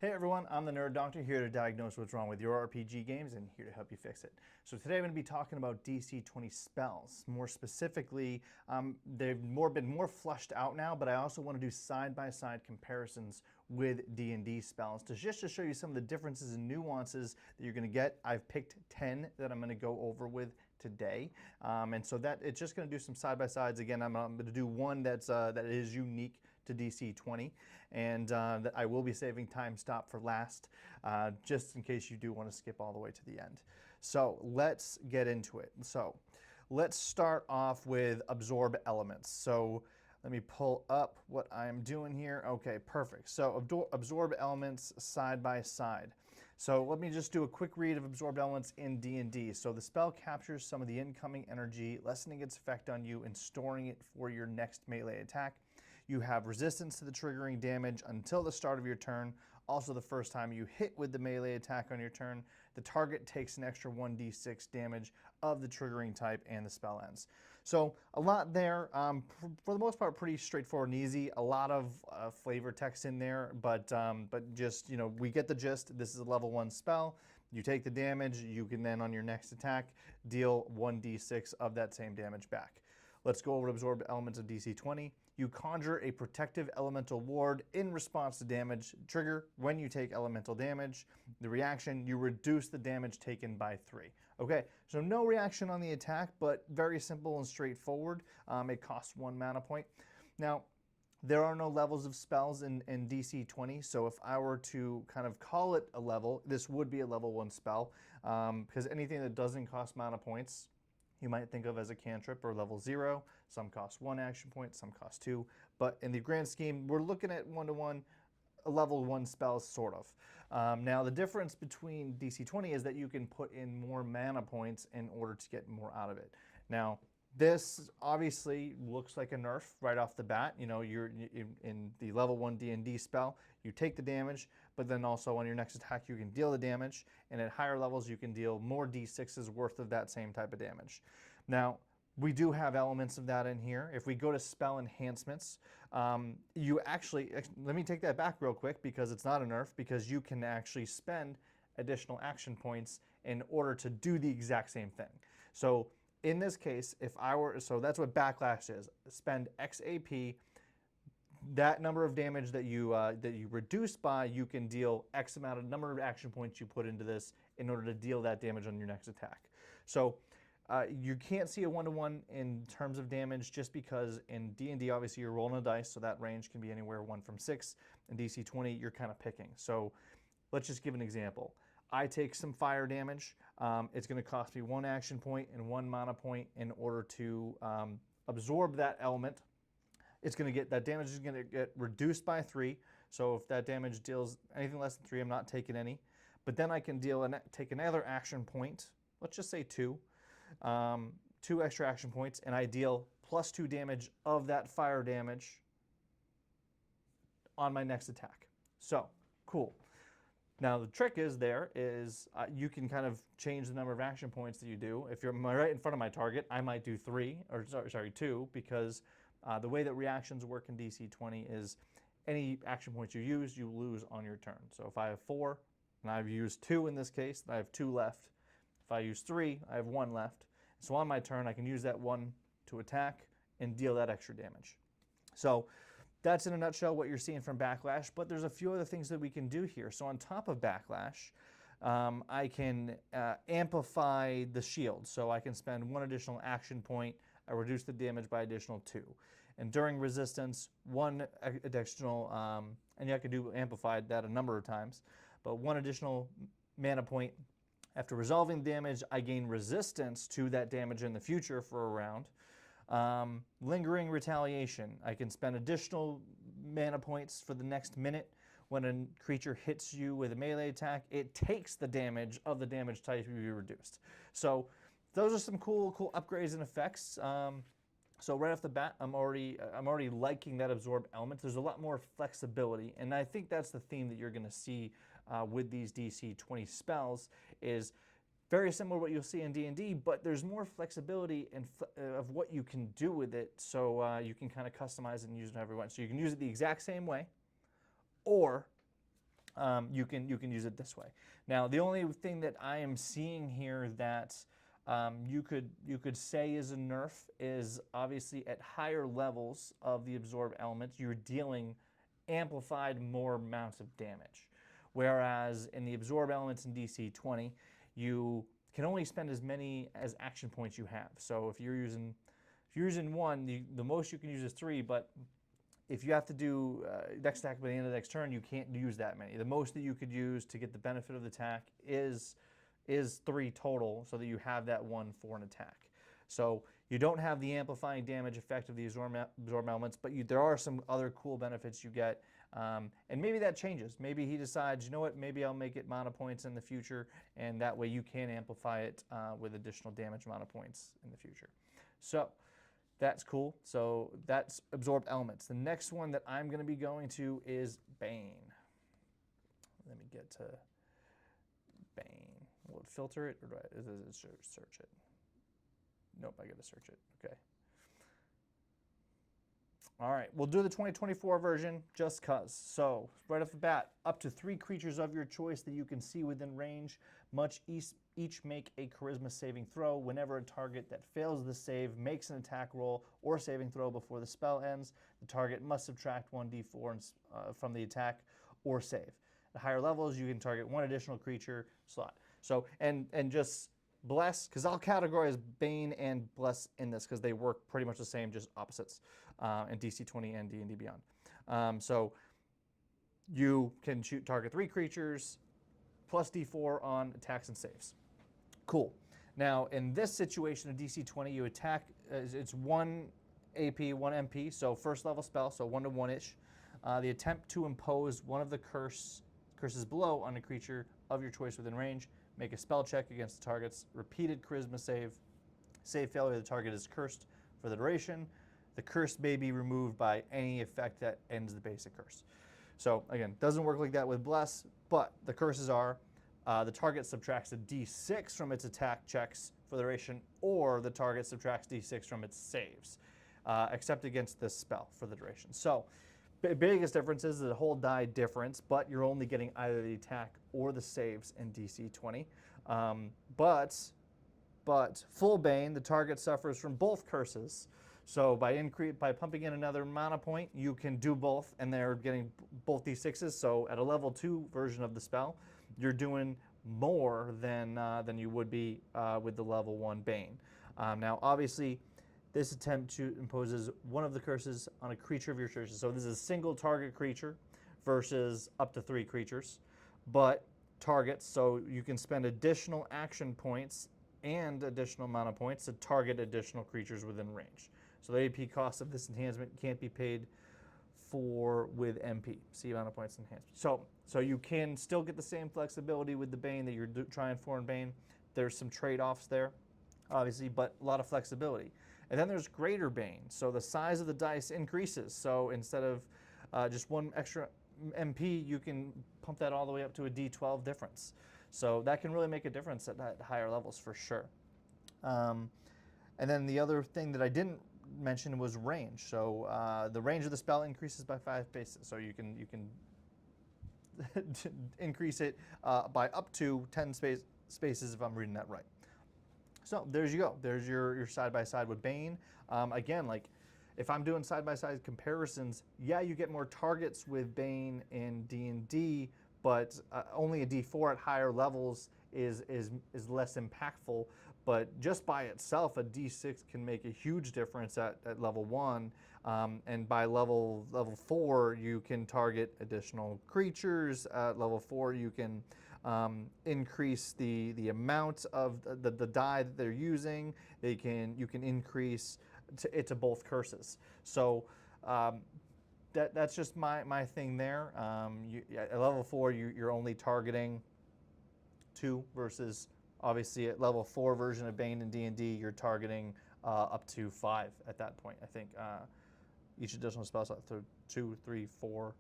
Hey everyone, I'm the Nerd Doctor, here to diagnose what's wrong with your RPG games and here to help you fix it. So today I'm going to be talking about DC20 spells. More specifically, they've been more flushed out now, but I also want to do side-by-side comparisons with D&D spells to show you some of the differences and nuances that you're going to get. I've picked 10 that I'm going to go over with today, and so that it's just going to do some side-by-sides. Again, I'm going to do one that is unique to DC20, and that I will be saving time stop for last, just in case you do want to skip all the way to the end. So let's get into it. So let's start off with absorb elements. So let me pull up what I'm doing here. Okay, perfect. So absorb elements side by side. So let me just do a quick read of absorb elements in D&D. So the spell captures some of the incoming energy, lessening its effect on you and storing it for your next melee attack. You have resistance to the triggering damage until the start of your turn. Also, the first time you hit with the melee attack on your turn, the target takes an extra 1d6 damage of the triggering type and the spell ends. So a lot there. For the most part, pretty straightforward and easy. A lot of flavor text in there, but just, you know, we get the gist. This is a level 1 spell. You take the damage. You can then, on your next attack, deal 1d6 of that same damage back. Let's go over to absorb elements of DC20. You conjure a protective elemental ward in response to damage. Trigger when you take elemental damage. The reaction, you reduce the damage taken by 3. Okay, so no reaction on the attack, but very simple and straightforward. It costs 1 mana point. Now, there are no levels of spells in DC20, so if I were to kind of call it a level, this would be a level 1 spell, because anything that doesn't cost mana points, you might think of as a cantrip or level 0. Some cost 1 action point, some cost 2. But in the grand scheme, we're looking at 1-to-1, a level 1 spell, sort of. Now, the difference between DC20 is that you can put in more mana points in order to get more out of it. Now, this obviously looks like a nerf right off the bat. You know, you're in the level 1 D&D spell, you take the damage, but then also on your next attack you can deal the damage, and at higher levels you can deal more d6s worth of that same type of damage. Now, we do have elements of that in here. If we go to spell enhancements, you actually, let me take that back real quick because it's not a nerf, because you can actually spend additional action points in order to do the exact same thing. So in this case, if I were, so that's what backlash is. Spend X AP, that number of damage that you reduce by, you can deal X amount of number of action points you put into this in order to deal that damage on your next attack. So you can't see a 1-to-1 in terms of damage just because in D&D, obviously you're rolling a dice, so that range can be anywhere 1 from 6. In DC20, you're kind of picking. So let's just give an example. I take some fire damage. It's going to cost me 1 action point and 1 mana point in order to absorb that element. It's going to get, that damage is going to get reduced by 3. So if that damage deals anything less than 3, I'm not taking any. But then I can take another action point. Let's just say 2. 2 extra action points, and I deal +2 damage of that fire damage on my next attack. So cool. Now the trick is you can kind of change the number of action points that you do. If you're right in front of my target, I might do 3, or sorry, 2, because the way that reactions work in DC20 is any action points you use, you lose on your turn. So if I have 4, and I've used 2 in this case, I have 2 left. If I use 3, I have 1 left. So on my turn, I can use that 1 to attack and deal that extra damage. So that's in a nutshell what you're seeing from Backlash, but there's a few other things that we can do here. So on top of Backlash, I can amplify the shield. So I can spend 1 additional action point, I reduce the damage by additional 2. And during resistance, 1 additional, and I can do amplified that a number of times, but 1 additional mana point. After resolving the damage, I gain resistance to that damage in the future for a round. Lingering retaliation. I can spend additional mana points for the next minute. When a creature hits you with a melee attack, it takes the damage of the damage type to be reduced. So those are some cool upgrades and effects. So right off the bat, I'm already liking that absorb element. There's a lot more flexibility, and I think that's the theme that you're going to see with these DC20 spells is very similar to what you'll see in D&D, but there's more flexibility of what you can do with it, so you can kind of customize it and use it however you want. So you can use it the exact same way, or you can use it this way. Now, the only thing that I am seeing here that you could say is a nerf is obviously at higher levels of the absorb element, you're dealing amplified more amounts of damage. Whereas in the absorb elements in DC20, you can only spend as many as action points you have. So if you're using one, the most you can use is 3, but if you have to do next attack by the end of the next turn, you can't use that many. The most that you could use to get the benefit of the attack is 3 total, so that you have that 1 for an attack. So you don't have the amplifying damage effect of the absorb elements, but there are some other cool benefits you get. And maybe that changes. Maybe he decides, you know what, maybe I'll make it mana points in the future, and that way you can amplify it with additional damage mana points in the future. So that's cool. So that's absorbed elements. The next one that I'm going to be going to is Bane. Let me get to Bane. Will it filter it, or does it search it? Nope, I got to search it. Okay. All right, we'll do the 2024 version just cuz. So right off the bat, up to 3 creatures of your choice that you can see within range must each make a charisma saving throw. Whenever a target that fails the save makes an attack roll or saving throw before the spell ends, the target must subtract 1d4 from the attack or save. At higher levels, you can target 1 additional creature slot. So, and just Bless, because I'll categorize Bane and Bless in this because they work pretty much the same, just opposites in DC20 and D&D Beyond. So you can target 3 creatures plus D4 on attacks and saves. Cool. Now, in this situation of DC20, you attack, it's 1 AP, 1 MP, so first level spell, so 1 to 1-ish. The attempt to impose one of the curses below on a creature of your choice within range. Make a spell check against the target's repeated charisma save. Save failure, the target is cursed for the duration. The curse may be removed by any effect that ends the basic curse. So again, doesn't work like that with Bless, but the curses are the target subtracts a d6 from its attack checks for the duration, or the target subtracts d6 from its saves, except against this spell for the duration. So the biggest difference is the whole die difference, but you're only getting either the attack or the saves in DC20. But full Bane, the target suffers from both curses. So by pumping in another mana point, you can do both, and they're getting both d6s. So at a level 2 version of the spell, you're doing more than you would be with the level 1 Bane. Now, obviously, this attempt imposes one of the curses on a creature of your choice. So this is a single target creature versus up to 3 creatures, but targets, so you can spend additional action points and additional mana points to target additional creatures within range. So the AP cost of this enhancement can't be paid for with MP. See mana points enhancement. So you can still get the same flexibility with the Bane that you're trying for in Bane. There's some trade-offs there, obviously, but a lot of flexibility. And then there's Greater Bane. So the size of the dice increases. So instead of just 1 extra MP, you can pump that all the way up to a D12 difference. So that can really make a difference at higher levels for sure. And then the other thing that I didn't mention was range. So the range of the spell increases by 5 spaces. So you can increase it by up to 10 spaces if I'm reading that right. So there you go. There's your side-by-side with Bane. Again, like if I'm doing side-by-side comparisons, yeah, you get more targets with Bane in D&D, but only a D4 at higher levels is less impactful. But just by itself, a D6 can make a huge difference at level 1. And by level 4, you can target additional creatures. At level 4, you can increase the amount of the die that they're using. You can increase it to both curses. So that's just my thing there. At level 4, you're only targeting 2 versus obviously at level 4 version of Bane and D&D, you're targeting up to 5 at that point. I think each additional spell slot, 2, 3, 4.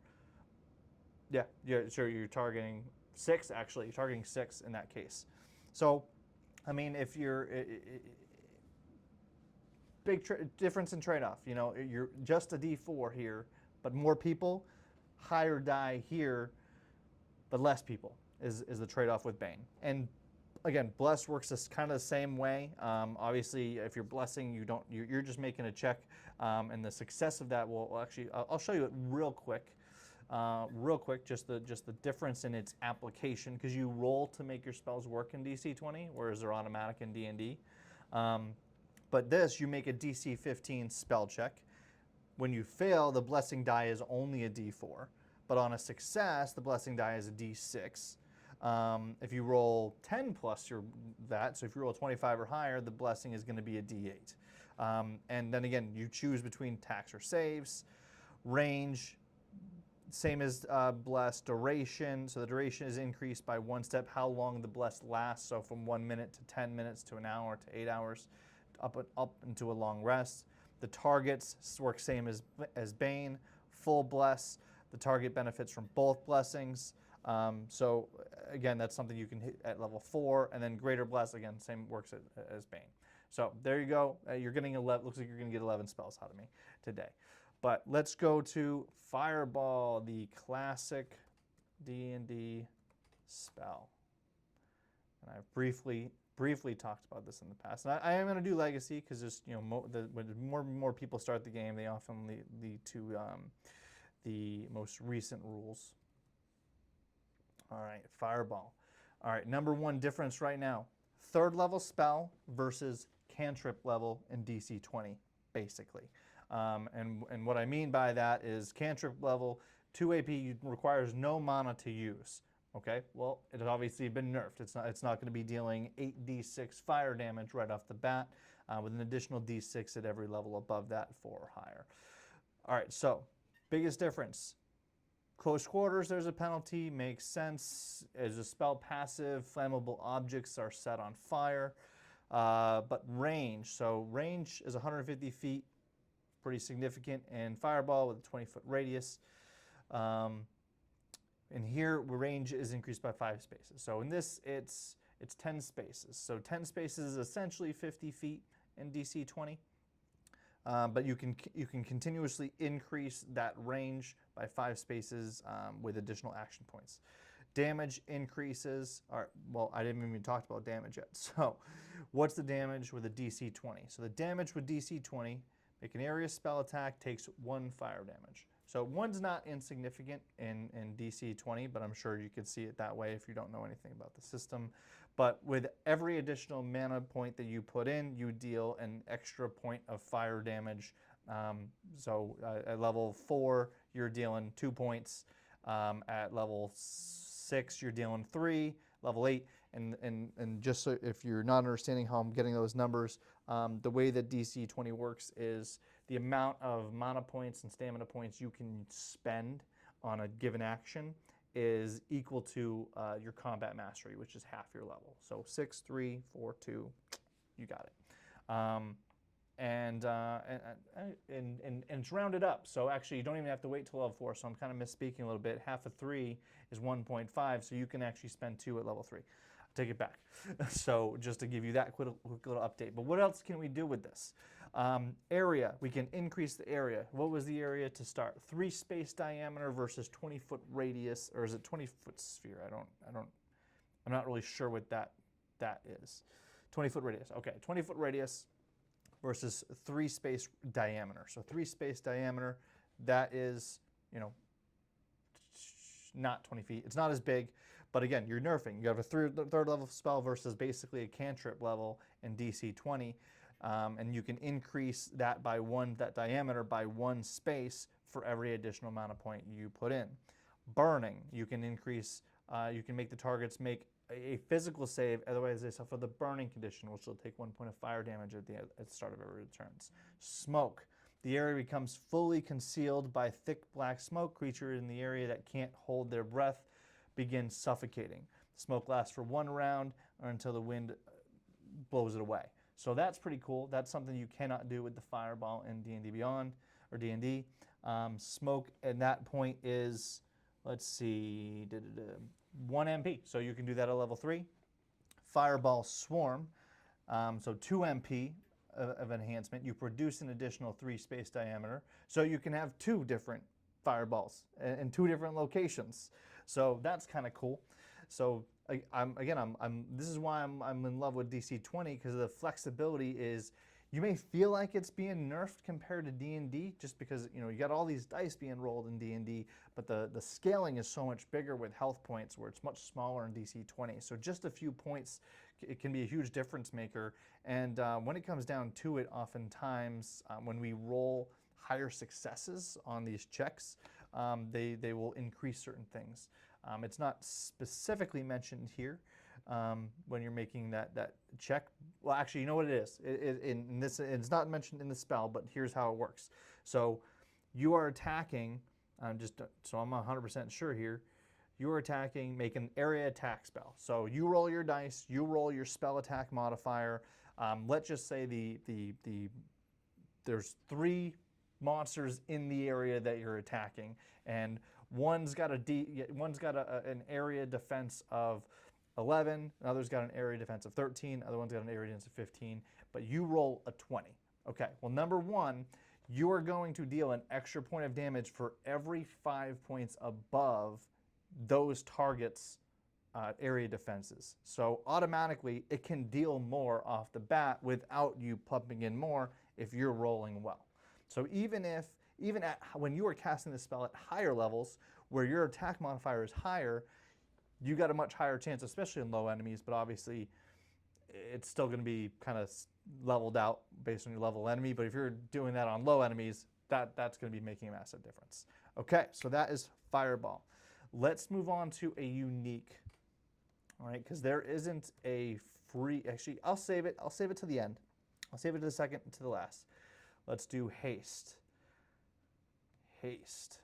Yeah, sure. You're targeting 6 actually. You're targeting 6 in that case. So, I mean, if you're big difference in trade-off. You know, you're just a D4 here, but more people, higher die here, but less people is the trade-off with Bane. And again, Bless works this kind of the same way. Obviously, if you're blessing, you're just making a check, and the success of that will actually, I'll show you it real quick. Just the difference in its application, because you roll to make your spells work in DC20, whereas they're automatic in D&D. But this, you make a DC15 spell check. When you fail, the blessing die is only a D4, but on a success, the blessing die is a D6. If you roll 10 plus so if you roll 25 or higher, the blessing is going to be a D8. And then again, you choose between attacks or saves, range, same as bless, duration. So the duration is increased by 1 step, how long the bless lasts. So from 1 minute to 10 minutes to an hour to 8 hours, up into a long rest. The targets work same as Bane, full bless. The target benefits from both blessings. So again, that's something you can hit at level 4, and then greater bless, again, same works as Bane. So there you go. You're getting 11, looks like you're gonna get 11 spells out of me today. But let's go to Fireball, the classic D&D spell. And I've briefly talked about this in the past. And I am going to do Legacy because just when more and more people start the game, they often lead to the most recent rules. All right, Fireball. All right, number 1 difference right now: 3rd level spell versus cantrip level in DC20, basically. And what I mean by that is cantrip level 2 AP requires no mana to use. Okay, well, it has obviously been nerfed. It's not going to be dealing 8d6 fire damage right off the bat, with an additional d6 at every level above that, 4 or higher. All right, so biggest difference. Close quarters, there's a penalty, makes sense. As a spell passive, flammable objects are set on fire. But range, so range is 150 feet, pretty significant, and Fireball with a 20-foot radius. And here, range is increased by 5 spaces. So in this, it's 10 spaces. So 10 spaces is essentially 50 feet in DC20. But you can continuously increase that range by 5 spaces with additional action points. Damage increases. Well, I didn't even talk about damage yet. So what's the damage with a DC20? So the damage with DC20, make an area spell attack, takes 1 fire damage. So 1's not insignificant in DC20, but I'm sure you could see it that way if you don't know anything about the system. But with every additional mana point that you put in, you deal an extra point of fire damage. At level 4, you're dealing 2 points. At level 6, you're dealing 3. Level 8, and just so if you're not understanding how I'm getting those numbers, the way that DC20 works is the amount of mana points and stamina points you can spend on a given action is equal to your combat mastery, which is half your level. So 6, 3, 4, 2, you got it. And it's rounded up. So actually, you don't even have to wait till level 4. So I'm kind of misspeaking a little bit. Half of 3 is 1.5, so you can actually spend 2 at level 3. I'll take it back. So just to give you that quick little update. But what else can we do with this? Area, we can increase the area. What was the area to start? 3 space diameter versus 20-foot radius, or is it 20-foot sphere? I'm not really sure what that is. 20-foot radius. Okay, 20-foot radius versus 3 space diameter. So 3 space diameter, that is, not 20 feet. It's not as big, but again, you're nerfing. You have a third level spell versus basically a cantrip level in DC20. And you can increase that diameter by 1 space for every additional mana point you put in. Burning, you can increase, you can make the targets make a physical save, otherwise they suffer the burning condition, which will take 1 point of fire damage at the start of every turns. Smoke, the area becomes fully concealed by thick black smoke. Creature in the area that can't hold their breath begins suffocating. Smoke lasts for 1 round or until the wind blows it away. So that's pretty cool. That's something you cannot do with the Fireball in D&D Beyond, or D&D. Smoke at that point is, let's see, 1 MP. So you can do that at level 3. Fireball Swarm, so 2 MP of enhancement. You produce an additional 3 space diameter. So you can have 2 different fireballs in 2 different locations. So that's kind of cool. So this is why I'm in love with DC20, because the flexibility is, you may feel like it's being nerfed compared to D&D, just because you got all these dice being rolled in D&D, but the scaling is so much bigger with health points, where it's much smaller in DC20. So just a few points, it can be a huge difference maker. And when it comes down to it, oftentimes when we roll higher successes on these checks, they will increase certain things. It's not specifically mentioned here when you're making that check. Well, actually, you know what it is. It's not mentioned in the spell, but here's how it works. So you are attacking, so I'm 100% sure here, you are attacking, make an area attack spell. So you roll your dice, you roll your spell attack modifier. Let's just say there's 3 monsters in the area that you're attacking, and one's got an area defense of 11, another's got an area defense of 13, other one's got an area defense of 15, but you roll a 20. Okay, well, number 1, you are going to deal an extra point of damage for every 5 points above those targets' area defenses. So automatically, it can deal more off the bat without you pumping in more if you're rolling well. So even when you are casting the spell at higher levels, where your attack modifier is higher, you got a much higher chance, especially in low enemies, but obviously it's still going to be kind of leveled out based on your level enemy. But if you're doing that on low enemies, that's going to be making a massive difference. Okay, so that is Fireball. Let's move on to a unique, all right, because there isn't a free, actually, I'll save it to the end. I'll save it to the second, to the last. Let's do Haste. Haste.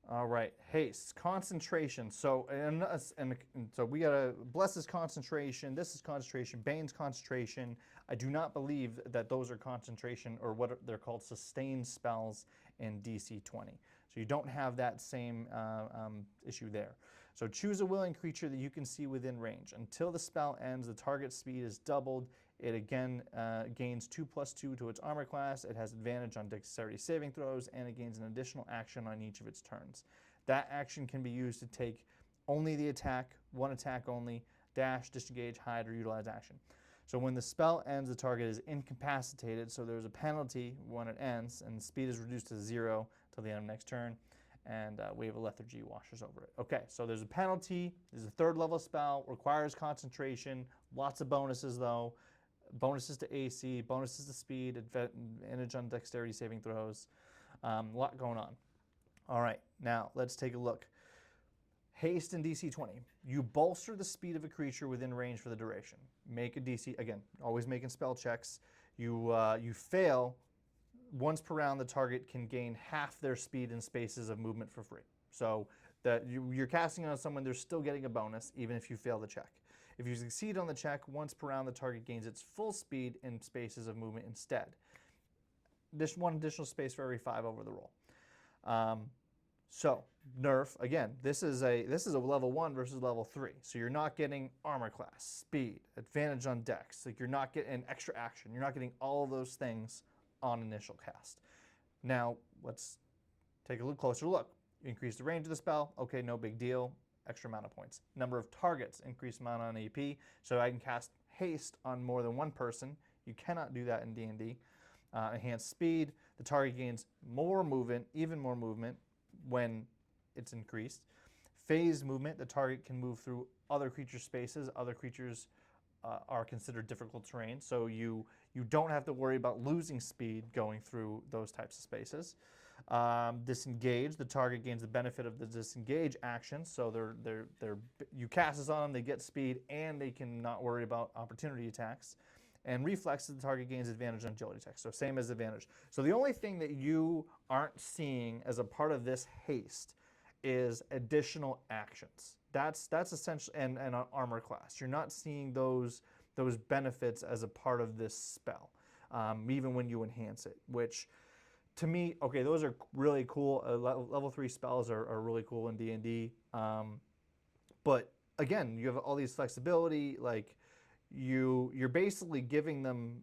All right, Haste, concentration. So so we gotta bless this concentration. This is concentration. Bane's concentration. I do not believe that those are concentration, or what they're called, sustained spells in DC20. So you don't have that same issue there. So choose a willing creature that you can see within range. Until the spell ends, the target's speed is doubled. It again gains 2+2 to its armor class. It has advantage on dexterity saving throws, and it gains an additional action on each of its turns. That action can be used to take only the attack, one attack only, dash, disengage, hide, or utilize action. So when the spell ends, the target is incapacitated, so there's a penalty when it ends, and the speed is reduced to 0 till the end of next turn, and Wave of Lethargy washes over it. Okay, so there's a penalty. There's a 3rd level spell, requires concentration, lots of bonuses though. Bonuses to AC, bonuses to speed, advantage on dexterity saving throws. A lot going on. All right, now let's take a look. Haste in DC20. You bolster the speed of a creature within range for the duration. Make a DC, again, always making spell checks. You fail. Once per round, the target can gain half their speed in spaces of movement for free. So that you're casting on someone, they're still getting a bonus, even if you fail the check. If you succeed on the check, once per round, the target gains its full speed in spaces of movement instead. This 1 additional space for every 5 over the roll. So nerf, again, this is a level 1 versus level 3. So you're not getting armor class, speed, advantage on dex. Like, you're not getting an extra action. You're not getting all of those things on initial cast. Now let's take a little closer look. Increase the range of the spell. Okay, no big deal. Extra amount of points. Number of targets, increased amount on AP. So I can cast Haste on more than 1 person. You cannot do that in D&D. Enhanced speed. The target gains more movement, even more movement when it's increased. Phased movement. The target can move through other creature spaces. Other creatures are considered difficult terrain. So you don't have to worry about losing speed going through those types of spaces. Disengage, the target gains the benefit of the disengage action, so you cast this on them, they get speed, and they can not worry about opportunity attacks. And reflex, the target gains advantage on agility checks, so same as advantage. So the only thing that you aren't seeing as a part of this haste is additional actions. That's essentially, and an armor class. You're not seeing those benefits as a part of this spell, even when you enhance it, which, to me, okay, those are really cool. Level 3 spells are really cool in D&D. But again, you have all these flexibility. Like, you're basically giving them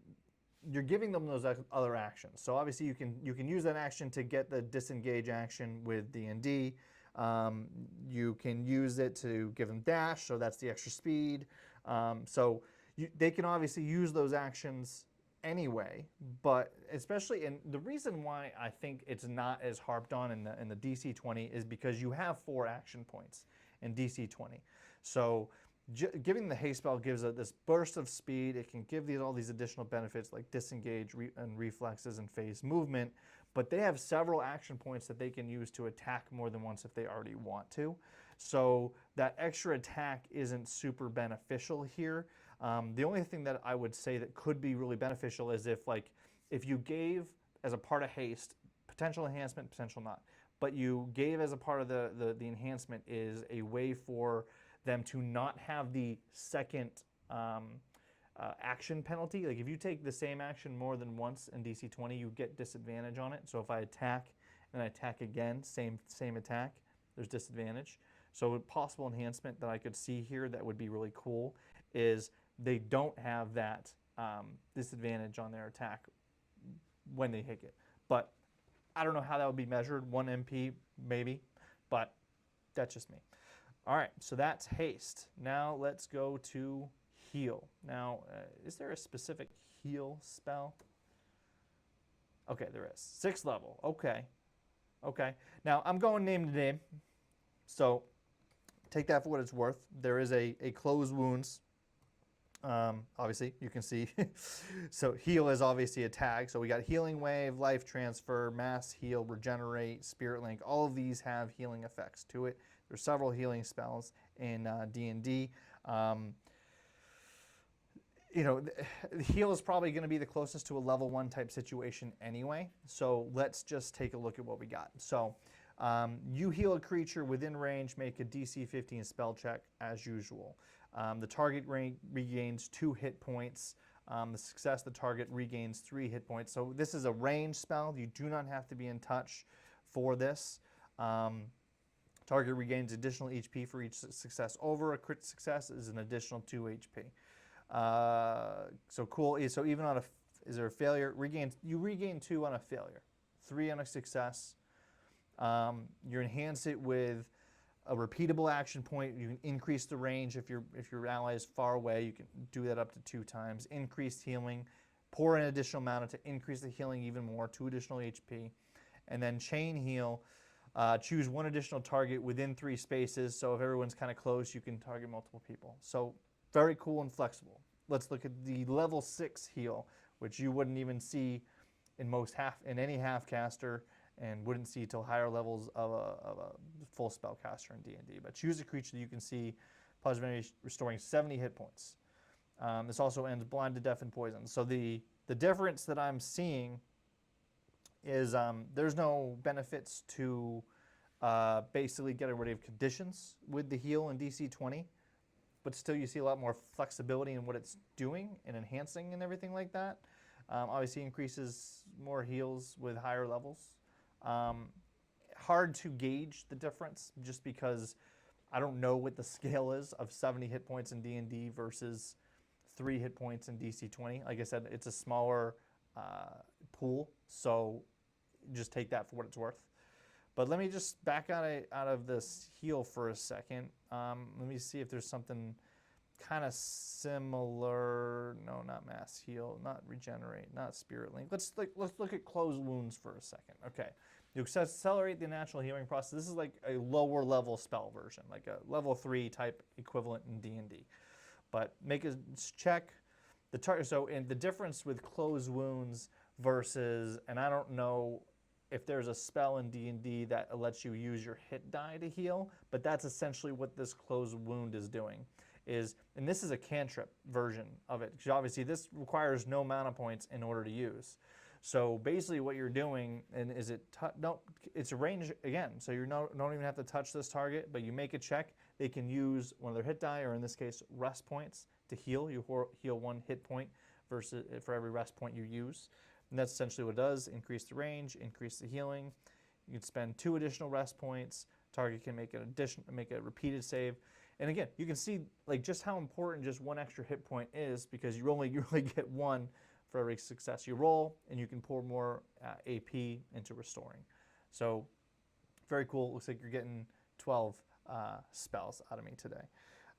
you're giving them those other actions. So obviously you can use that action to get the disengage action with D&D. You can use it to give them dash, so that's the extra speed. They can obviously use those actions anyway, but especially, and the reason why I think it's not as harped on in the DC20 is because you have 4 action points in DC20. So giving the haste spell gives it this burst of speed. It can give all these additional benefits like disengage and reflexes and phase movement, but they have several action points that they can use to attack more than once if they already want to. So that extra attack isn't super beneficial here. The only thing that I would say that could be really beneficial is if you gave as a part of haste, potential enhancement, potential not, but you gave as a part of the enhancement is a way for them to not have the second action penalty. Like if you take the same action more than once in DC20, you get disadvantage on it. So if I attack and I attack again, same attack, there's disadvantage. So a possible enhancement that I could see here that would be really cool is they don't have that disadvantage on their attack when they hit it. But I don't know how that would be measured. 1 MP maybe, but that's just me. All right, so that's haste. Now let's go to heal. Now, is there a specific heal spell? Okay, there is. 6th level. Okay. Now I'm going name to name, so take that for what it's worth. There is a close wounds. Obviously, you can see. So heal is obviously a tag. So we got healing wave, life transfer, mass heal, regenerate, spirit link. All of these have healing effects to it. There's several healing spells in D&D. Heal is probably going to be the closest to a level 1 type situation anyway. So let's just take a look at what we got. So you heal a creature within range, make a DC 15 spell check as usual. The target regains 2 hit points. The success, the target regains 3 hit points. So this is a range spell. You do not have to be in touch for this. Target regains additional HP for each success over. A crit success is an additional 2 HP. So cool. So even on is there a failure? You regain 2 on a failure, 3 on a success. You enhance it with a repeatable action point. You can increase the range if your ally is far away. You can do that up to 2 times. Increased healing. Pour an additional mana to increase the healing even more, 2 additional HP. And then chain heal. Choose 1 additional target within 3 spaces. So if everyone's kind of close, you can target multiple people. So very cool and flexible. Let's look at the level 6 heal, which you wouldn't even see in any half caster, and wouldn't see till higher levels of a full spellcaster in D&D. But choose a creature that you can see positively restoring 70 hit points. This also ends blinded, deaf, and poison. So the difference that I'm seeing is there's no benefits to basically getting rid of conditions with the heal in DC20, but still you see a lot more flexibility in what it's doing and enhancing and everything like that. Obviously increases more heals with higher levels. Hard to gauge the difference just because I don't know what the scale is of 70 hit points in D&D versus 3 hit points in DC20. Like I said, it's a smaller pool, so just take that for what it's worth. But let me just back out of this heal for a second. Let me see if there's something kind of similar. No, not mass heal, not regenerate, not spirit link. Let's look at close wounds for a second. Okay, you accelerate the natural healing process. This is like a lower level spell version, like a level 3 type equivalent in D&D. But make a check the target. So, and the difference with close wounds versus, and I don't know if there's a spell in D&D that lets you use your hit die to heal, but that's essentially what this closed wound is doing. And this is a cantrip version of it, because obviously this requires no mana points in order to use. So basically what you're doing, and it's a range again, so you don't even have to touch this target, but you make a check, they can use one of their hit die, or in this case, rest points to heal. You heal 1 hit point versus for every rest point you use. And that's essentially what it does: increase the range, increase the healing. You can spend 2 additional rest points. Target can make a repeated save. And again, you can see like just how important just 1 extra hit point is, because you only get 1 for every success you roll, and you can pour more AP into restoring. So very cool. Looks like you're getting 12 spells out of me today.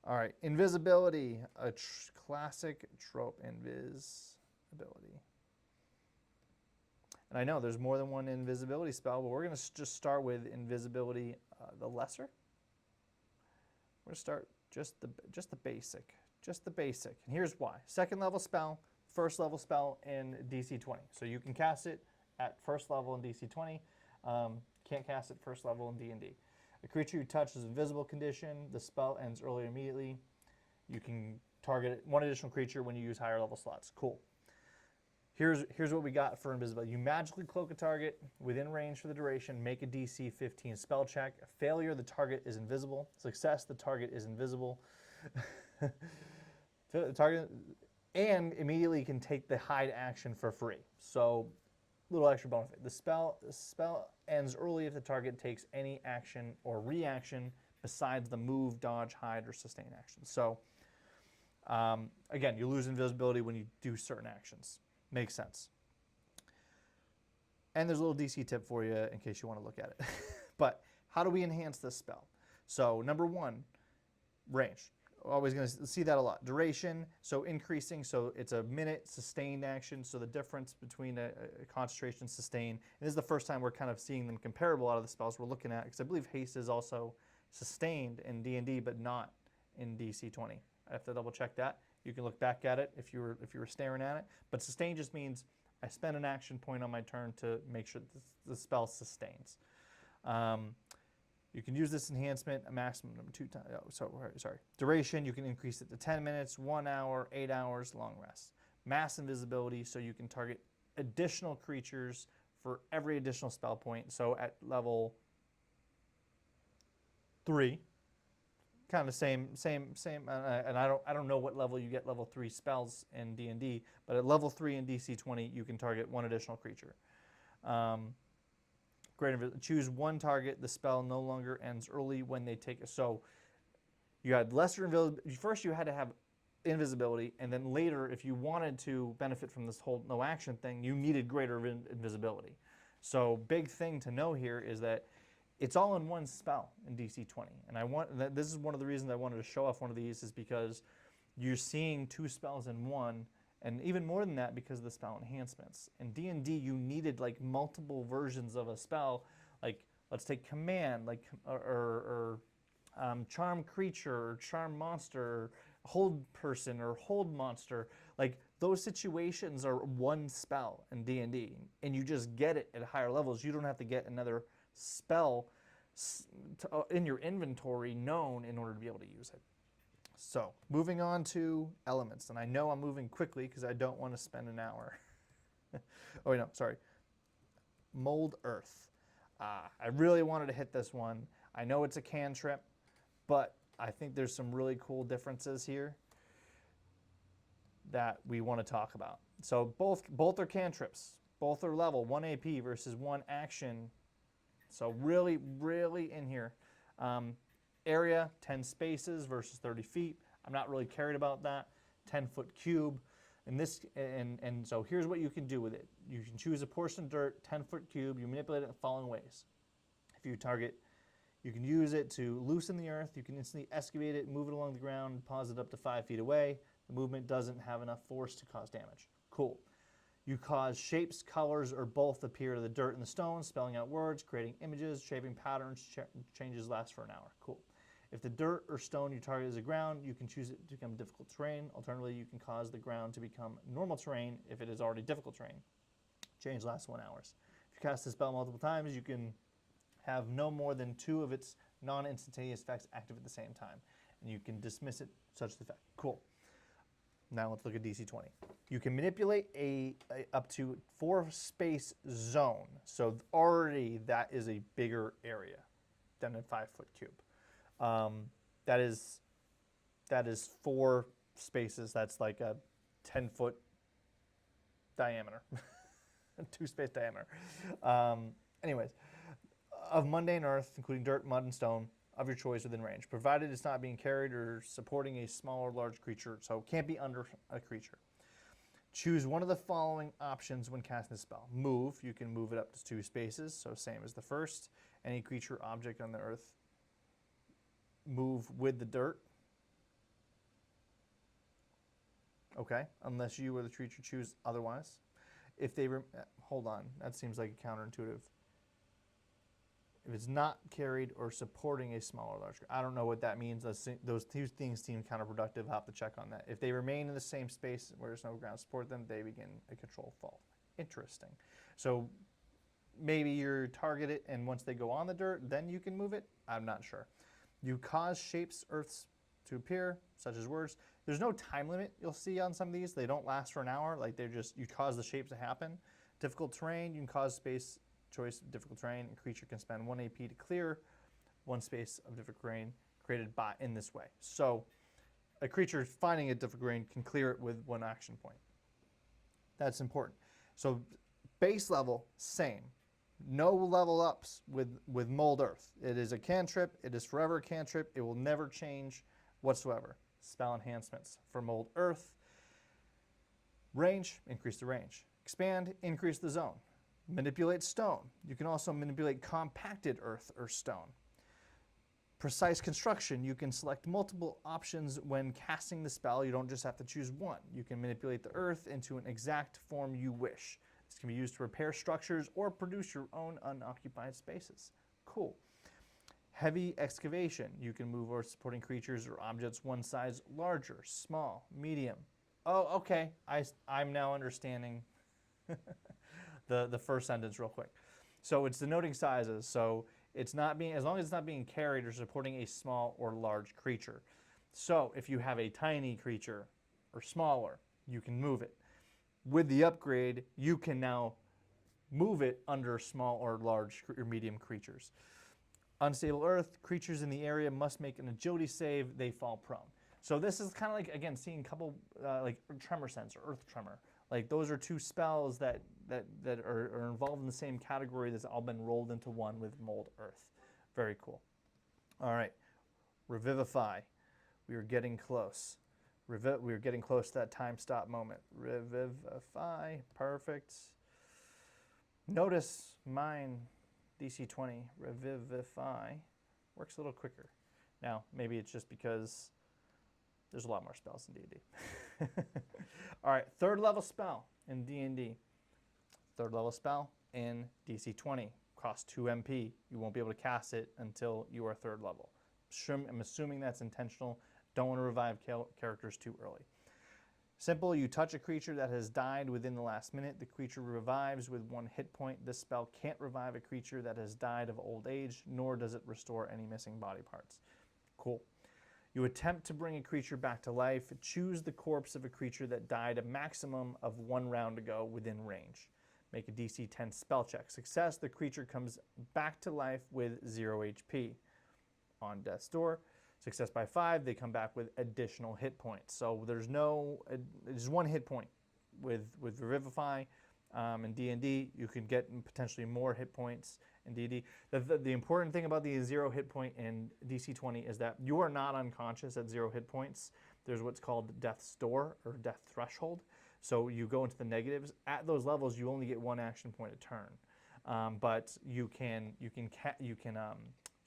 All right, Invisibility, a classic trope, Invisibility. And I know there's more than one Invisibility spell, but we're going to just start with Invisibility, the lesser. We're going to start just the basic. Just the basic. And here's why. Second level spell, first level spell in DC20. So you can cast it at first level in DC20. Can't cast it first level in D&D. A creature you touch is invisible condition. The spell ends early or immediately. You can target one additional creature when you use higher level slots. Cool. Here's what we got for invisibility. You magically cloak a target within range for the duration. Make a DC 15 spell check. A failure, the target is invisible. Success, the target is invisible. The target, and immediately can take the hide action for free. So, little extra benefit. The spell ends early if the target takes any action or reaction besides the move, dodge, hide, or sustain action. So, again, you lose invisibility when you do certain actions. Makes sense. And there's a little DC tip for you in case you want to look at it. But how do we enhance this spell? So number one, range. Always going to see that a lot. Duration, so increasing, so it's a minute sustained action. So the difference between a concentration and sustain. And this is the first time we're kind of seeing them comparable out of the spells we're looking at, because I believe Haste is also sustained in D&D, but not in DC20. I have to double check that. You can look back at it if you were staring at it. But sustain just means I spend an action point on my turn to make sure the spell sustains. You can use this enhancement a maximum of 2 times. Oh, sorry. Duration, you can increase it to 10 minutes, 1 hour, 8 hours, long rest. Mass invisibility, so you can target additional creatures for every additional spell point. So at level 3, kind of same, and I don't know what level you get level 3 spells in D&D, but at level 3 in DC20, you can target 1 additional creature. Choose 1 target. The spell no longer ends early when they take it. So you had lesser invisibility. First, you had to have invisibility, and then later, if you wanted to benefit from this whole no action thing, you needed greater invisibility. So big thing to know here is that it's all in one spell in DC20. And this is one of the reasons I wanted to show off one of these, is because you're seeing 2 spells in one, and even more than that because of the spell enhancements. In D&D, you needed like multiple versions of a spell, like let's take command, like or charm creature, or charm monster, or hold person, or hold monster. Like those situations are one spell in D&D, and you just get it at higher levels. You don't have to get another spell in your inventory known in order to be able to use it. So moving on to elements, and I know I'm moving quickly because I don't want to spend an hour. Oh wait, no, sorry. Mold Earth. I really wanted to hit this one. I know it's a cantrip, but I think there's some really cool differences here that we want to talk about. So both are cantrips. Both are level 1 AP versus 1 action. So really, really in here. Area, 10 spaces versus 30 feet. I'm not really cared about that. 10-foot cube. And so here's what you can do with it. You can choose a portion of dirt, 10-foot cube. You manipulate it in the following ways. If you target, you can use it to loosen the earth. You can instantly excavate it, move it along the ground, pause it up to 5 feet away. The movement doesn't have enough force to cause damage. Cool. You cause shapes, colors, or both appear to the dirt and the stone, spelling out words, creating images, shaping patterns. Changes last for an hour. Cool. If the dirt or stone you target is the ground, you can choose it to become difficult terrain. Alternatively, you can cause the ground to become normal terrain if it is already difficult terrain. Change lasts 1 hour. If you cast the spell multiple times, you can have no more than 2 of its non-instantaneous effects active at the same time, and you can dismiss it such effect. Cool. Now let's look at DC20. You can manipulate a up to 4 space zone. So already that is a bigger area than a 5-foot cube. That is 4 spaces. That's like a 10-foot diameter, 2-space diameter. Anyways, of mundane earth, including dirt, mud, and stone, of your choice within range, provided it's not being carried or supporting a small or large creature, so it can't be under a creature. Choose one of the following options when casting the spell. Move, you can move it up to 2 spaces, so same as the first. Any creature, object on the earth, move with the dirt. Okay, unless you or the creature choose otherwise. If they, hold on, that seems like a counterintuitive. If it's not carried or supporting a small or large, I don't know what that means. Those two things seem counterproductive. I'll have to check on that. If they remain in the same space where there's no ground to support them, they begin a control fall. Interesting. So maybe you target it, and once they go on the dirt, then you can move it. I'm not sure. You cause shapes, earths to appear, such as words. There's no time limit you'll see on some of these. They don't last for an hour. Like they're just, you cause the shape to happen. Difficult terrain, you can cause space. Choice of difficult terrain. A creature can spend 1 AP to clear 1 space of difficult terrain created by in this way. So a creature finding a difficult terrain can clear it with 1 action point. That's important. So base level, same. No level ups with Mold Earth. It is a cantrip. It is forever a cantrip. It will never change whatsoever. Spell enhancements for Mold Earth. Range, increase the range. Expand, increase the zone. Manipulate stone. You can also manipulate compacted earth or stone. Precise construction. You can select multiple options when casting the spell. You don't just have to choose one. You can manipulate the earth into an exact form you wish. This can be used to repair structures or produce your own unoccupied spaces. Cool. Heavy excavation. You can move or supporting creatures or objects 1 size larger, small, medium. Oh, okay. I'm now understanding the first sentence real quick. So it's denoting sizes. So it's not being, as long as it's not being carried or supporting a small or large creature. So if you have a tiny creature or smaller, you can move it. With the upgrade, you can now move it under small or large or medium creatures. Unstable earth, creatures in the area must make an agility save, they fall prone. So this is kind of like, again, seeing a couple, like Tremor Sense or Earth Tremor. Like those are 2 spells that are involved in the same category that's all been rolled into one with Mold Earth. Very cool. All right, Revivify. We are getting close. We are getting close to that time stop moment. Revivify, perfect. Notice mine, DC20, Revivify, works a little quicker. Now, maybe it's just because there's a lot more spells in D&D. All right, 3rd level spell in D&D. 3rd level spell in DC20. Costs 2 MP. You won't be able to cast it until you are 3rd level. I'm assuming that's intentional. Don't want to revive characters too early. Simple, you touch a creature that has died within the last minute. The creature revives with 1 hit point. This spell can't revive a creature that has died of old age, nor does it restore any missing body parts. Cool. You attempt to bring a creature back to life. Choose the corpse of a creature that died a maximum of 1 round ago within range. Make a DC 10 spell check. Success, the creature comes back to life with 0 HP. On death's door, success by 5, they come back with additional hit points. So there's 1 hit point with Revivify. In D&D, you can get potentially more hit points in D&D. The important thing about the 0 hit point in DC20 is that you are not unconscious at 0 hit points. There's what's called death's door or death threshold. So you go into the negatives. At those levels, you only get 1 action point a turn. But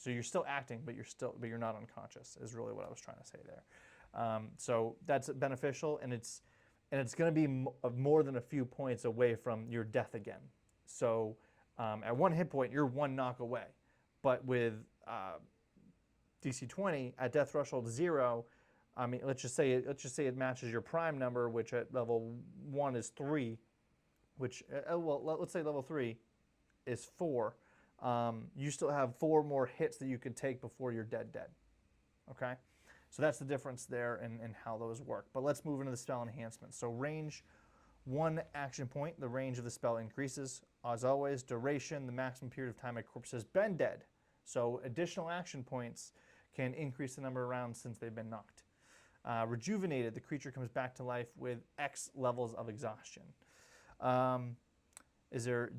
so you're still acting, but you're not unconscious. Is really what I was trying to say there. So that's beneficial, and it's going to be more than a few points away from your death again. So at 1 hit point, you're 1 knock away. But with DC20 at death threshold 0, I mean, let's just say it matches your prime number, which at level 1 is 3, which let's say level 3 is 4. You still have 4 more hits that you could take before you're dead. Okay? So that's the difference there in how those work. But let's move into the spell enhancements. So range, 1 action point. The range of the spell increases. As always, duration, the maximum period of time a corpse has been dead. So additional action points can increase the number of rounds since they've been knocked. Rejuvenated, the creature comes back to life with X levels of exhaustion. Do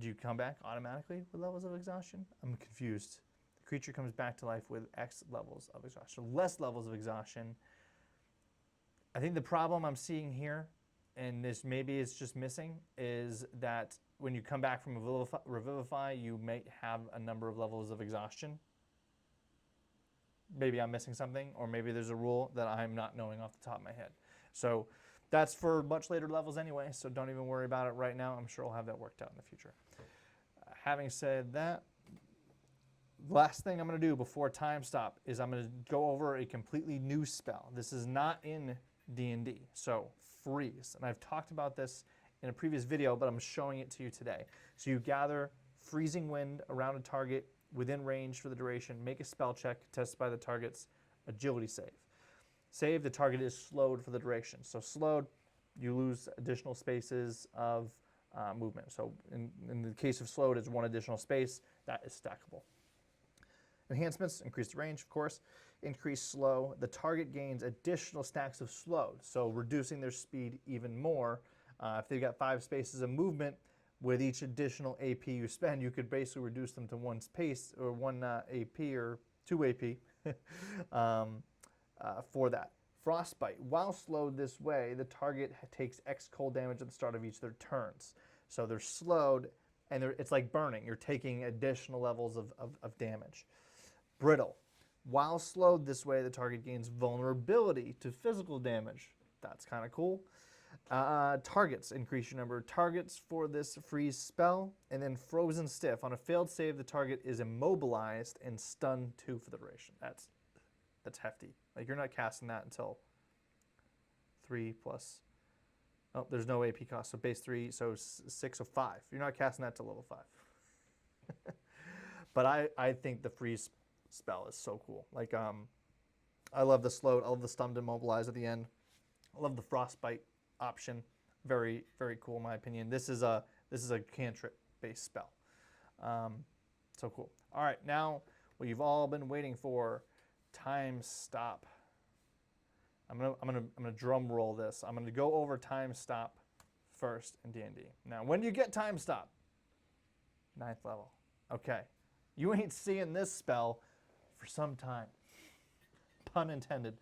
you come back automatically with levels of exhaustion? I'm confused. The creature comes back to life with X levels of exhaustion. So less levels of exhaustion. I think the problem I'm seeing here, and this maybe it's just missing, is that when you come back from Revivify, you may have a number of levels of exhaustion. Maybe I'm missing something, or maybe there's a rule that I'm not knowing off the top of my head. So that's for much later levels anyway, so don't even worry about it right now. I'm sure we'll have that worked out in the future. Having said that, last thing I'm going to do before time stop is I'm going to go over a completely new spell. This is not in D&D, so freeze. And I've talked about this in a previous video, but I'm showing it to you today. So you gather freezing wind around a target within range for the duration, make a spell check, tested by the target's agility save. Save, the target is slowed for the duration. So slowed, you lose additional spaces of movement. So in the case of slowed, it's 1 additional space. That is stackable. Enhancements, increase the range, of course. Increase slow. The target gains additional stacks of slowed, so reducing their speed even more. If they've got 5 spaces of movement, with each additional AP you spend, you could basically reduce them to 1 space, or 1 AP, or 2 AP for that. Frostbite. While slowed this way, the target takes X cold damage at the start of each of their turns. So they're slowed, and it's like burning. You're taking additional levels of damage. Brittle. While slowed this way, the target gains vulnerability to physical damage. That's kind of cool. Targets. Increase your number of targets for this freeze spell. And then frozen stiff. On a failed save, the target is immobilized and stunned 2 for the duration. That's hefty. Like, you're not casting that until 3 plus. Oh, there's no AP cost, so base 3, so 6, so 5. You're not casting that till level 5. But I think the freeze spell is so cool. Like, I love the slowed, I love the stunned immobilize at the end. I love the frostbite option. Very, very cool in my opinion. This is a cantrip based spell. So cool. All right, now what you've all been waiting for, time stop. I'm gonna drum roll this. I'm gonna go over time stop first in D&D. Now, when do you get time stop? 9th level. Okay. You ain't seeing this spell for some time. Pun intended.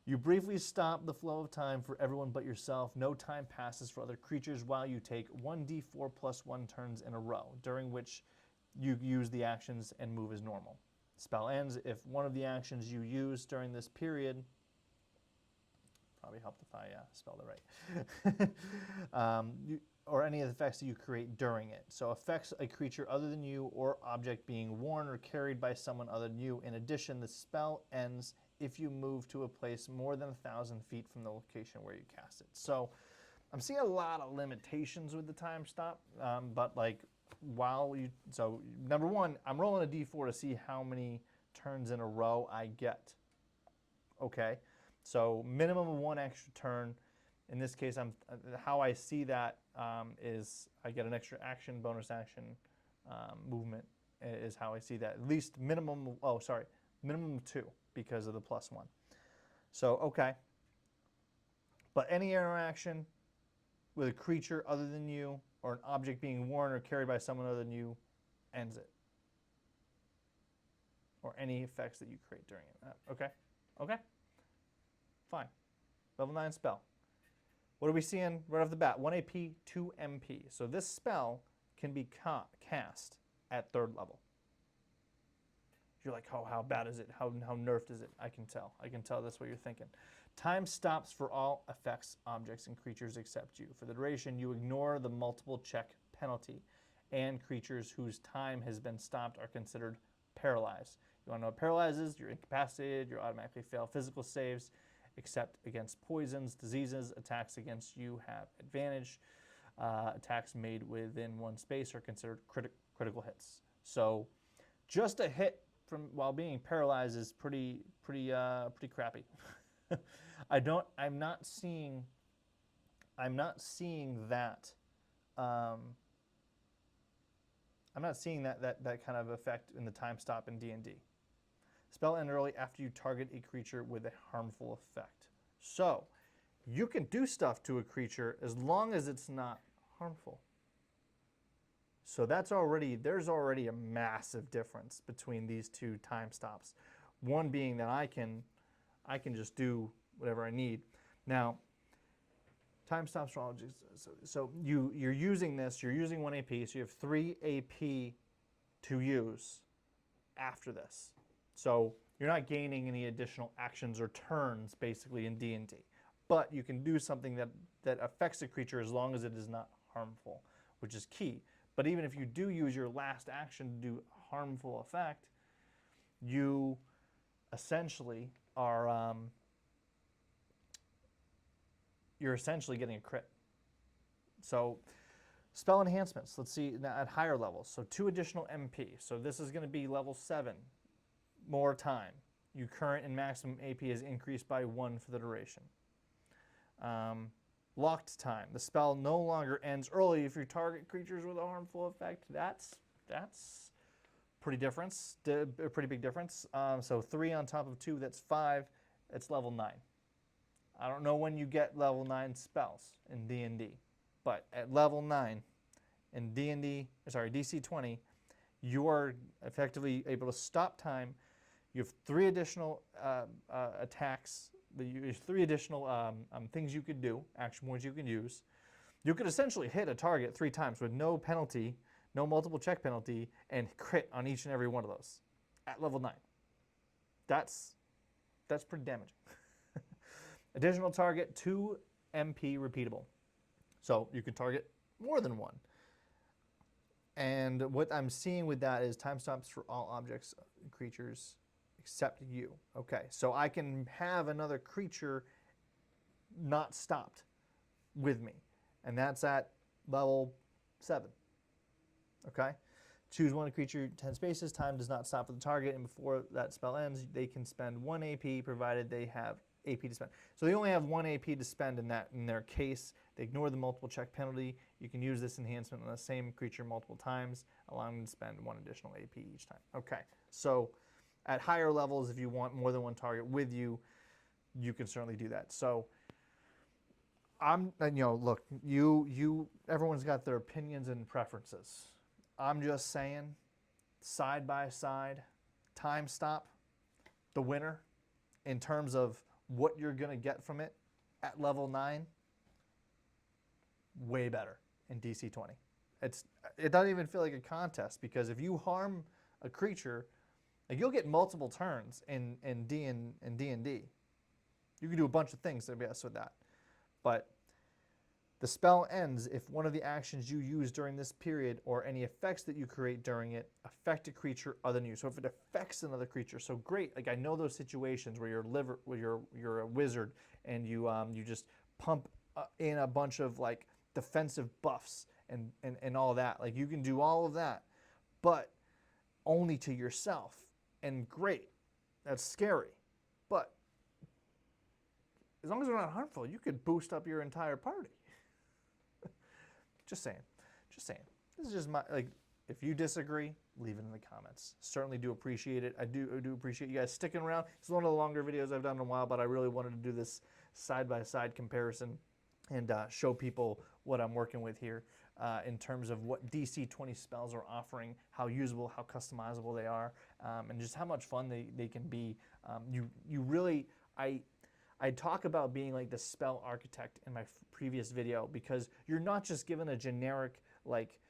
You briefly stop the flow of time for everyone but yourself. No time passes for other creatures while you take 1d4 plus 1 turns in a row, during which you use the actions and move as normal. Spell ends if one of the actions you use during this period, probably helped if I spelled it right, or any of the effects that you create during it. So affects a creature other than you or object being worn or carried by someone other than you. In addition, the spell ends if you move to a place more than 1,000 feet from the location where you cast it. So I'm seeing a lot of limitations with the time stop, but like so number 1, I'm rolling a d4 to see how many turns in a row I get. Okay, so minimum of 1 extra turn. In this case, how I see that is I get an extra action, bonus action, movement is how I see that. At least minimum, minimum 2 because of the +1. So, okay. But any interaction with a creature other than you or an object being worn or carried by someone other than you ends it. Or any effects that you create during it. Okay? Okay? Fine. Level 9 spell. What are we seeing right off the bat? 1 AP, 2 MP. So this spell can be cast at 3rd level. You're like, oh, how bad is it? How nerfed is it? I can tell. I can tell that's what you're thinking. Time stops for all effects, objects, and creatures except you. For the duration, you ignore the multiple check penalty, and creatures whose time has been stopped are considered paralyzed. You want to know what paralyzes? You're incapacitated. You automatically fail physical saves, except against poisons, diseases. Attacks against you have advantage. Attacks made within 1 space are considered critical hits. So just a hit from while being paralyzed is pretty crappy. I'm not seeing that. I'm not seeing that kind of effect in the time stop in D&D. Spell end early after you target a creature with a harmful effect. So you can do stuff to a creature as long as it's not harmful. So there's already a massive difference between these 2 time stops. One being that I can just do whatever I need. Now, Time stops for all. So you're using this. You're using 1 AP. So you have 3 AP to use after this. So you're not gaining any additional actions or turns basically in D&D. But you can do something that affects the creature as long as it is not harmful, which is key. But even if you do use your last action to do a harmful effect, you essentially are you're essentially getting a crit. So spell enhancements, let's see at higher levels. So 2 additional MP. So this is going to be level 7. More time. Your current and maximum AP is increased by 1 for the duration. Locked time. The spell no longer ends early if you target creatures with a harmful effect. That's pretty big difference. So 3 on top of 2, that's 5. It's level 9. I don't know when you get level 9 spells in D&D, but at level 9 in DC20, you are effectively able to stop time. You have 3 additional attacks. You have 3 additional things you could do, action points you can use. You could essentially hit a target 3 times with no penalty, no multiple check penalty, and crit on each and every one of those at level 9. That's pretty damaging. Additional target, 2 MP repeatable. So you can target more than 1. And what I'm seeing with that is time stops for all objects, creatures, except you. Okay, so I can have another creature not stopped with me. And that's at level 7. Okay? Choose 1 creature, 10 spaces. Time does not stop for the target, and before that spell ends, they can spend 1 AP provided they have AP to spend. So they only have 1 AP to spend in their case. They ignore the multiple check penalty. You can use this enhancement on the same creature multiple times, allowing them to spend 1 additional AP each time. Okay, so at higher levels, if you want more than 1 target with you, you can certainly do that. So look, everyone's got their opinions and preferences. I'm just saying, side by side, time stop, the winner in terms of what you're going to get from it at level 9, way better in DC20. It doesn't even feel like a contest, because if you harm a creature, like, you'll get multiple turns in D&D. You can do a bunch of things, I guess, with that. But the spell ends if one of the actions you use during this period or any effects that you create during it affect a creature other than you. So if it affects another creature, so great. Like, I know those situations where you're a wizard and you just pump in a bunch of like defensive buffs and all that. Like, you can do all of that, but only to yourself. And great, that's scary. But as long as they're not harmful, you could boost up your entire party. Just saying. This is just my, like, if you disagree, leave it in the comments. Certainly do appreciate it. I do appreciate you guys sticking around. It's one of the longer videos I've done in a while, but I really wanted to do this side-by-side comparison and show people what I'm working with here in terms of what DC20 spells are offering, how usable, how customizable they are, and just how much fun they can be. You really, I talk about being like the spell architect in my previous video, because you're not just given a generic like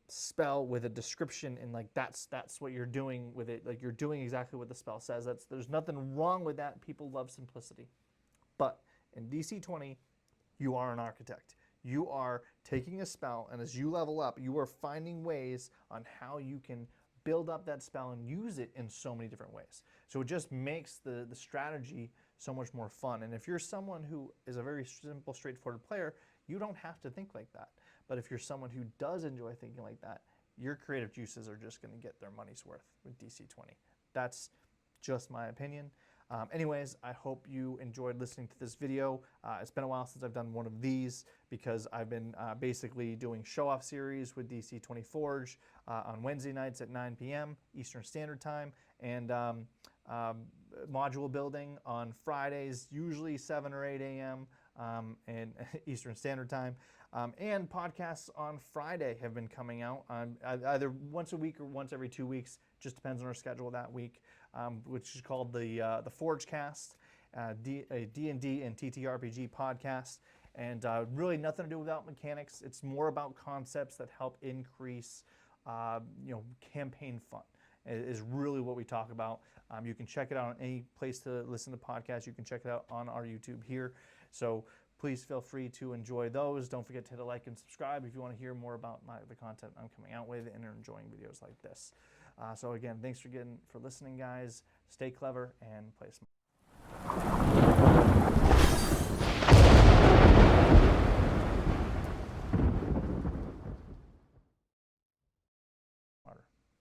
spell with a description and like that's what you're doing with it. Like, you're doing exactly what the spell says. There's nothing wrong with that. People love simplicity. But in DC20, you are an architect. You are taking a spell, and as you level up, you are finding ways on how you can build up that spell and use it in so many different ways. So it just makes the strategy so much more fun. And if you're someone who is a very simple, straightforward player, you don't have to think like that. But if you're someone who does enjoy thinking like that, your creative juices are just going to get their money's worth with DC20. That's just my opinion. Anyways, I hope you enjoyed listening to this video. It's been a while since I've done one of these, because I've been basically doing show-off series with DC20 Forge on Wednesday nights at 9 p.m. Eastern Standard Time, and module building on Fridays, usually 7 or 8 a.m. And Eastern Standard Time. And podcasts on Friday have been coming out either once a week or once every 2 weeks. Just depends on our schedule that week, which is called the Forgecast, a D&D and TTRPG podcast. And really nothing to do without mechanics. It's more about concepts that help increase, campaign fun is really what we talk about. You can check it out on any place to listen to podcasts. You can check it out on our YouTube here. So please feel free to enjoy those. Don't forget to hit a like and subscribe if you want to hear more about the content I'm coming out with and are enjoying videos like this. So again, thanks for listening, guys. Stay clever and play smart.